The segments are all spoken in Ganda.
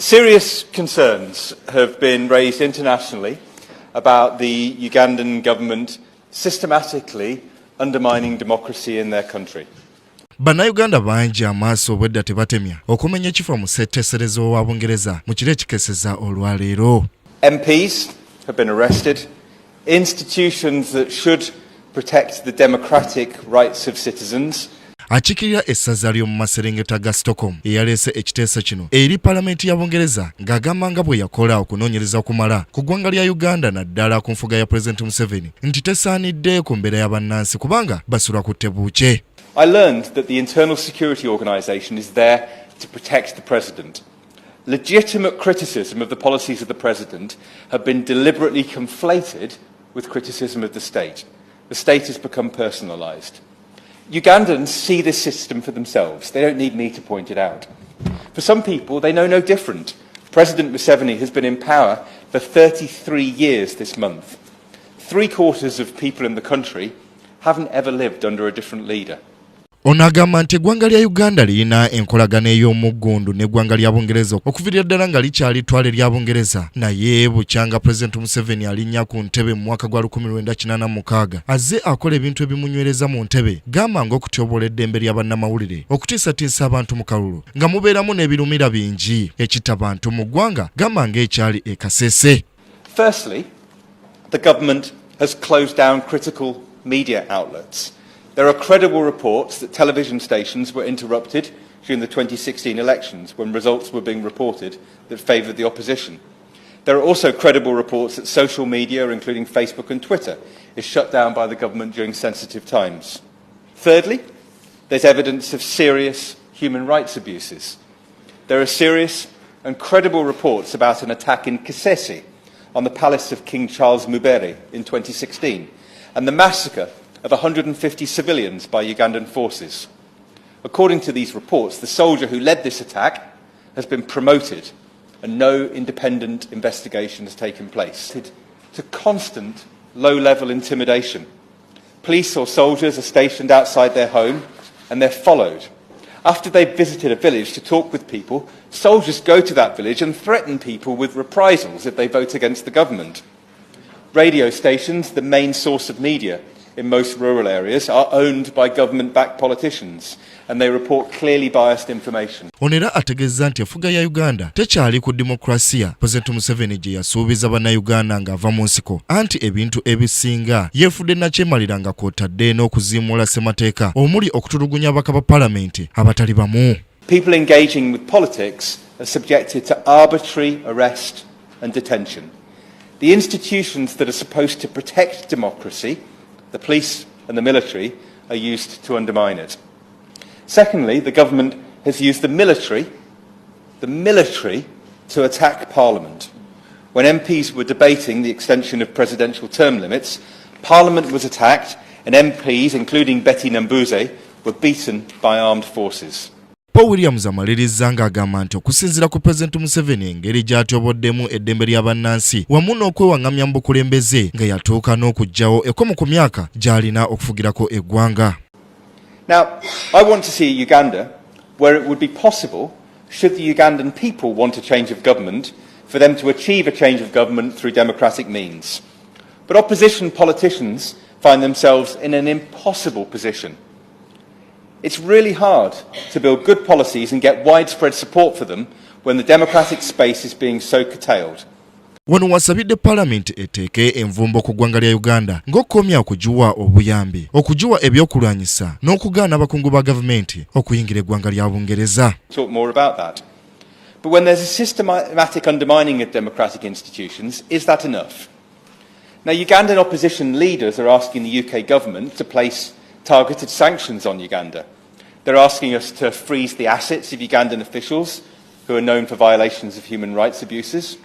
Serious concerns have been raised internationally about the Ugandan government systematically undermining democracy in their country. Bannayuganda bangi amaaso obwedda tebatemya okumenya ekifo mu ssetteeserezo wa Bungereza mu kiro ekikeseza olwaleero. MPs have been arrested. Institutions that should protect the democratic rights of citizens. Achikirira essaza ly'omu Maserengeta ga Stockholm eyaleese ekiteeso kino eri Palamenti ya Bungereza ng'agamba nga bwe yakola okunoonyereza okumala ku ggwanga lya Uganda naddala ku nfuga ya President Museveni nti tesaanidde ku mbeera ya bannansi kubanga basulwa ku ttebuuke. I learned that the Internal Security Organisation is there to protect the President. Legitimate criticism of the policies of the President have been deliberately conflated with criticism of the state. The state has become personalised. Ugandans see this system for themselves. They don't need me to point it out. For some people, they know no different. President Museveni has been in power for 33 years this month. 3/4 of people in the country haven't ever lived under a different leader. Onagamba nti eggwanga lya Uganda lirina enkolagana ey'omuggundu n'eggwanga lya Bungereza okuviira ddala nga likyali ttwale lya Bungereza naye bukyanga President Museveni alinnya ku ntebe mu mwaka gwa 1986 azze akola ebintu ebimunywereza mu ntebe gamba ng'okutyobola eddembe lya bannamawulire okutiisatiisa abantu mu kalulu nga mubeeramu n'ebirumira bingi ekitta abantu mu ggwanga gamba ng'ekyali ekasese. Firstly, the government has closed down critical media outlets. There are credible reports that television stations were interrupted during the 2016 elections when results were being reported that favoured the opposition. There are also credible reports that social media, including Facebook and Twitter, is shut down by the government during sensitive times. Thirdly, there's evidence of serious human rights abuses. There are serious and credible reports about an attack in Kisese on the palace of King Charles Mubere in 2016 and the massacre of 150 civilians by Ugandan forces. According to these reports, the soldier who led this attack has been promoted and no independent investigation has taken place. To constant low-level intimidation. Police or soldiers are stationed outside their home and they're followed. After they've visited a village to talk with people, soldiers go to that village and threaten people with reprisals if they vote against the government. Radio stations, the main source of media in most rural areas, are owned by government-backed politicians and they report clearly biased information. Onera ategeeza nti efuga ya Uganda tekyali ku demokulasiya President Museveni gye yasuubiza bannayuganda ng'ava mu nsiko anti ebintu ebisinga yeefudde nakyemalira nga kw'otadde n'okuziimuula ssemateeka omuli okutulugunya abaka ba palamenti abatali bamu. People engaging with politics are subjected to arbitrary arrest and detention. The institutions that are supposed to protect democracy, the police and the military, are used to undermine it. Secondly, the government has used the military to attack Parliament. When MPs were debating the extension of presidential term limits, Parliament was attacked and MPs, including Betty Nambuze, were beaten by armed forces. Paul Williams amaliriza ng'agamba nti okusinziira ku President Museveni engeri gy'atyoboddemu eddembe ly'abannansi wamu n'okwewaŋŋamya mu bukulembeze nga yatuuka n'okuggyawo ekkomo ku myaka gy'alina okufugirako eggwanga. Now, I want to see a Uganda where it would be possible, should the Ugandan people want a change of government, for them to achieve a change of government through democratic means. But opposition politicians find themselves in an impossible position. It's really hard to build good policies and get widespread support for them when the democratic space is being so curtailed. Wano wasabidde Palamenti eteeke envumbo ku ggwanga lya Uganda ng'okkomya okugiwa obuyambi, okugiwa ebyokulwanyisa n'okugaana abakungu ba gavumenti okuyingira eggwanga lya Bungereza. Talk more about that. But when there's a systematic undermining of democratic institutions, is that enough? Now, Ugandan opposition leaders are asking the UK government to place targeted sanctions on Uganda. They're asking us to freeze the assets of Ugandan officials who are known for violations of human rights abuses.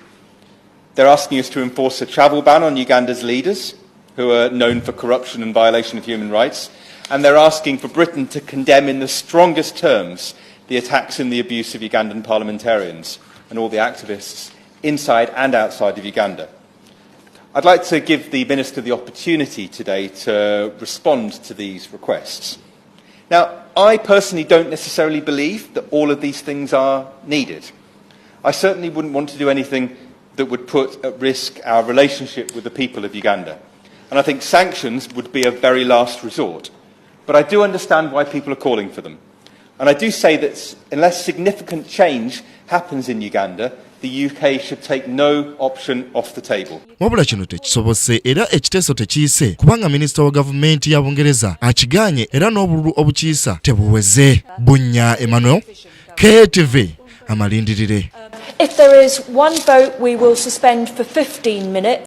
They're asking us to enforce a travel ban on Uganda's leaders who are known for corruption and violation of human rights. And they're asking for Britain to condemn in the strongest terms the attacks and the abuse of Ugandan parliamentarians and all the activists inside and outside of Uganda. I'd like to give the Minister the opportunity today to respond to these requests. Now, I personally don't necessarily believe that all of these things are needed. I certainly wouldn't want to do anything that would put at risk our relationship with the people of Uganda. And I think sanctions would be a very last resort. But I do understand why people are calling for them. And I do say that unless significant change happens in Uganda, the UK should take no option off the table. Wabula kino tekisobose era ekiteeso tekiise kubanga minisita wa gavumenti ya Bungereza akiganye era n'obululu obukiisa tebuweze. Bunya Emmanuel, KTV, amalindirire. If there is one vote, we will suspend for 15 minutes.